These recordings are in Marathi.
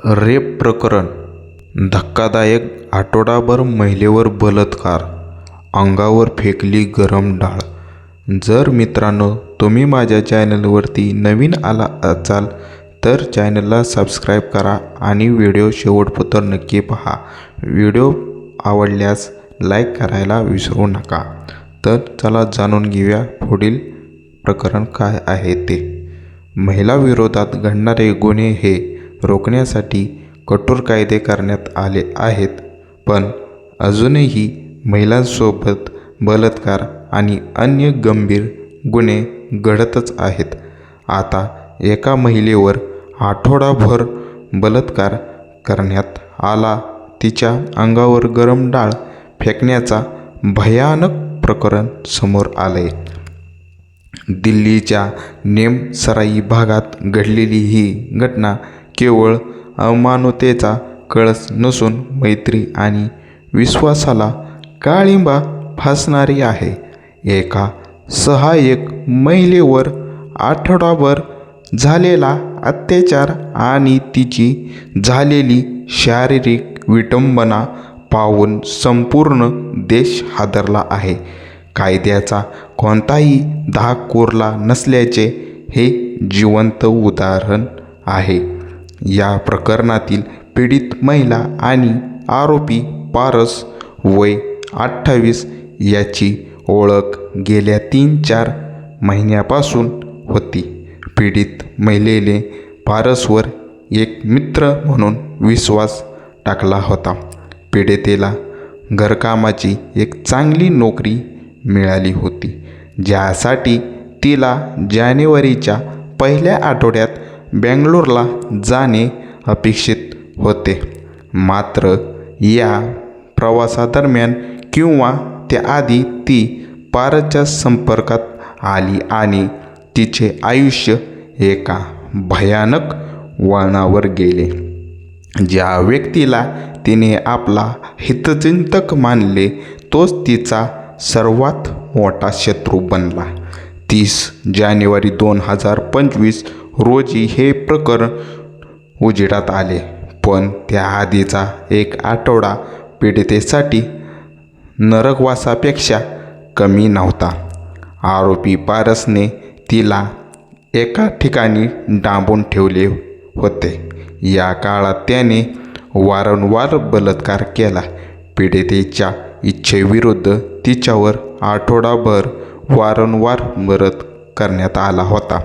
रेप प्रकरण धक्कादायक. आठवडाभर महिलेवर बलात्कार, अंगावर फेकली गरम डाळ. जर मित्रांनो तुम्ही माझ्या चॅनलवरती नवीन आला असाल तर चॅनलला सबस्क्राईब करा आणि व्हिडिओ शेवटपर्यंत नक्की पहा. व्हिडिओ आवडल्यास लाईक करायला विसरू नका. तर चला जाणून घेऊया पुढील प्रकरण काय आहे ते. महिलाविरोधात घडणारे गुन्हे हे रोखण्यासाठी कठोर कायदे करण्यात आले आहेत, पण अजूनही महिलांसोबत बलात्कार आणि अन्य गंभीर गुन्हे घडतच आहेत. आता एका महिलेवर आठवडाभर बलात्कार करण्यात आला. तिच्या अंगावर गरम डाळ फेकण्याचा भयानक प्रकरण समोर आले. दिल्लीच्या नेमसराई भागात घडलेली ही घटना केवळ अमानुतेचा कळस नसून मैत्री आणि विश्वासाला काळिंबा फासणारी आहे. एका सहाय्यक महिलेवर आठवडाभर झालेला अत्याचार आणि तिची झालेली शारीरिक विटंबना पाहून संपूर्ण देश हादरला आहे. कायद्याचा कोणताही धाक कोरला नसल्याचे हे जिवंत उदाहरण आहे. या प्रकरणातील पीडित महिला आणि आरोपी पारस वय 28 याची ओळख गेल्या 3-4 महिन्यापासून होती. पीडित महिलेने पारसवर एक मित्र म्हणून विश्वास टाकला होता. पीडितेला घरकामाची एक चांगली नोकरी मिळाली होती, ज्यासाठी तिला जानेवारीच्या पहिल्या आठवड्यात बेंगलोरला जाणे अपेक्षित होते. मात्र या प्रवासादरम्यान किंवा त्याआधी ती पारसच्या संपर्कात आली आणि तिचे आयुष्य एका भयानक वळणावर गेले. ज्या व्यक्तीला तिने आपला हितचिंतक मानले तोच तिचा सर्वात मोठा शत्रू बनला. 30 जानेवारी 2025 रोजी हे प्रकरण उजेडात आले, पण त्याआधीचा एक आठवडा पीडितेसाठी नरकवासापेक्षा कमी नव्हता. आरोपी पारसने तिला एका ठिकाणी डांबून ठेवले होते. या काळात त्याने वारंवार बलात्कार केला. पीडितेच्या इच्छेविरुद्ध तिच्यावर आठवडाभर वारंवार बलात्कार करण्यात आला होता.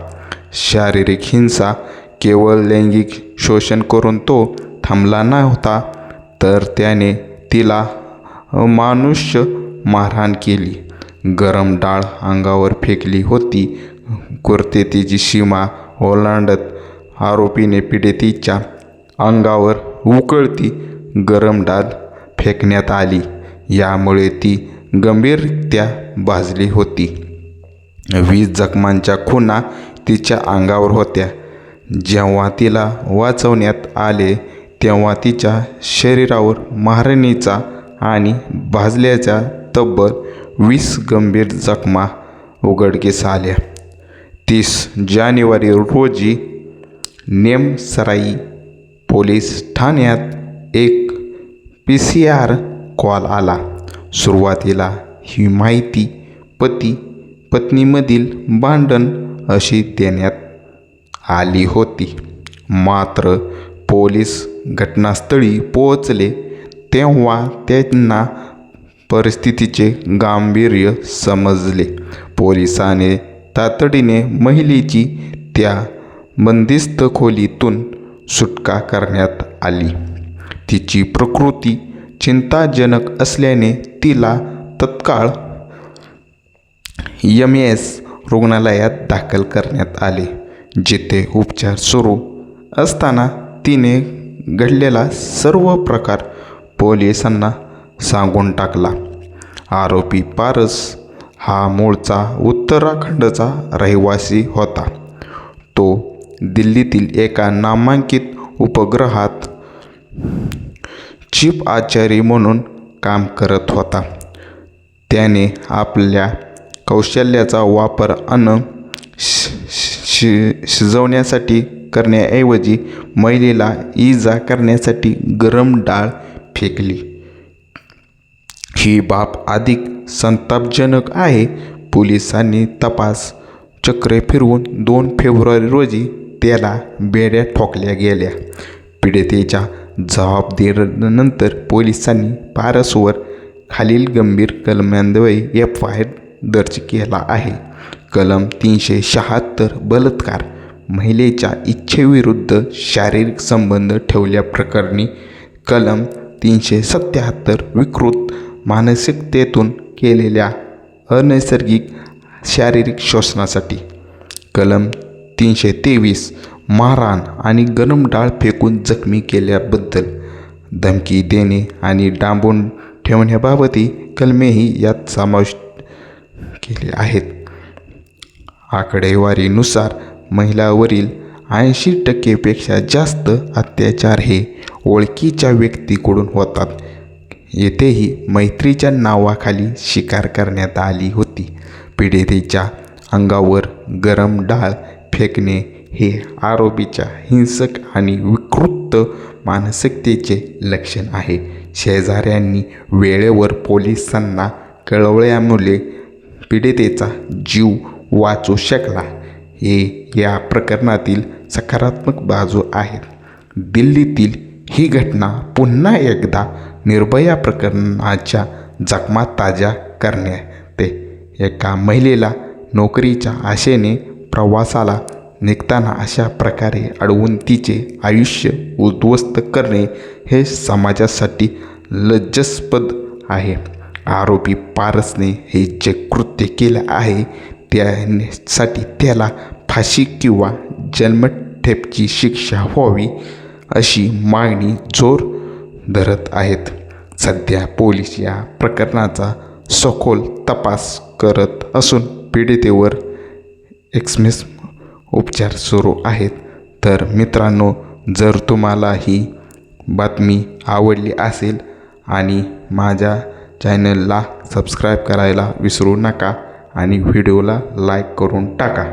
शारीरिक हिंसा केवळ लैंगिक शोषण करून तो थांबला नव्हता, तर त्याने तिला अमानुष्य मारहाण केली, गरम डाळ अंगावर फेकली होती. क्रूरतेची सीमा ओलांडत आरोपीने पीडितेच्या अंगावर उकळती गरम डाळ फेकण्यात आली. यामुळे ती गंभीररित्या भाजली होती. 20 जखमांच्या खुणा तिच्या अंगावर होत्या. जेव्हा तिला वाचवण्यात आले तेव्हा तिच्या शरीरावर मारहाणीचा आणि भाजल्याच्या तब्बल 20 गंभीर जखमा उघडकीस आल्या. 30 जानेवारी रोजी नेमसराई पोलीस ठाण्यात एक PCR कॉल आला. सुरुवातीला ही माहिती पती-पत्नीमधील भांडण अशी देण्यात आली होती. मात्र पोलीस घटनास्थळी पोहोचले तेव्हा त्यांना परिस्थितीचे गांभीर्य समजले. पोलिसांनी तातडीने महिलेची त्या बंदिस्त खोलीतून सुटका करण्यात आली. तिची प्रकृती चिंताजनक असल्याने तिला तत्काळ MS रुग्णालयात दाखल करण्यात आले, जिथे उपचार सुरू असताना तिने घडलेला सर्व प्रकार पोलिसांना सांगून टाकला. आरोपी पारस हा मूळचा उत्तराखंडचा रहिवासी होता. तो दिल्लीतील एका नामांकित उपग्रहात चीफ आचारी म्हणून काम करत होता. त्याने आपल्या कौशल्याचा वापर अन्न शिजवण्यासाठी करण्याऐवजी महिलेला इजा करण्यासाठी गरम डाळ फेकली। ही बाब अधिक संतापजनक आहे। पोलिसांनी तपास चक्रे फिरवून 2 फेब्रुवारी रोजी त्याला बेड्या ठोकल्या गेल्या। पीडितेच्या जबाबदारीनंतर पोलिसांनी पारसवर खालील गंभीर कलमांन्वये FIR दर्ज केला आहे। कलम 376 बलात्कार, महिलेच्या इच्छेविरुद्ध शारीरिक संबंध ठेवल्याप्रकरणी, कलम 377 विकृत मानसिकतेतून केलेल्या अनैसर्गिक शारीरिक शोषणासाठी, कलम 323 मारहाण आणि गरम डाळ फेकून जखमी केल्याबद्दल, धमकी देणे आणि डांबून ठेवण्याबाबतही कलमेही यात समाविष्ट केले आहेत। आकडेवारीनुसार महिलांवरील 80% जास्त अत्याचार हे ओळखीच्या व्यक्तीकडून होतात। येथेही मैत्रीच्या नावाखाली शिकार करण्यात आली होती। पीडितेच्या अंगावर गरम डाळ फेकणे हे आरोपीच्या हिंसक आणि विकृत मानसिकतेचे लक्षण आहे। शेजाऱ्यांनी वेळेवर पोलिसांना कळवल्यामुळे पीडितेचा जीव वाचू शकला, हे या प्रकरणातील सकारात्मक बाजू आहेत। दिल्लीतील ही घटना पुन्हा एकदा निर्भया प्रकरणाच्या जखमा ताज्या करते। एका महिलेला नोकरीच्या आशेने प्रवासाला निघताना अशा प्रकारे अडवून तिचे आयुष्य उद्ध्वस्त करणे हे समाजासाठी लज्जास्पद आहे। आरोपी पारसने हे जे कृत्य केले आहे त्यासाठी त्याला फाशी किंवा जन्मठेपेची शिक्षा व्हावी अशी मागणी जोर धरत आहेत। सध्या पोलीस या प्रकरणाचा सखोल तपास करत असून पीडितेवर एक्समेस उपचार सुरू आहेत। तर मित्रांनो, जर तुम्हाला ही बातमी आवडली असेल आणि माझ्या चॅनलला सबस्क्राईब करायला विसरू नका आणि व्हिडिओला लाईक करून टाका।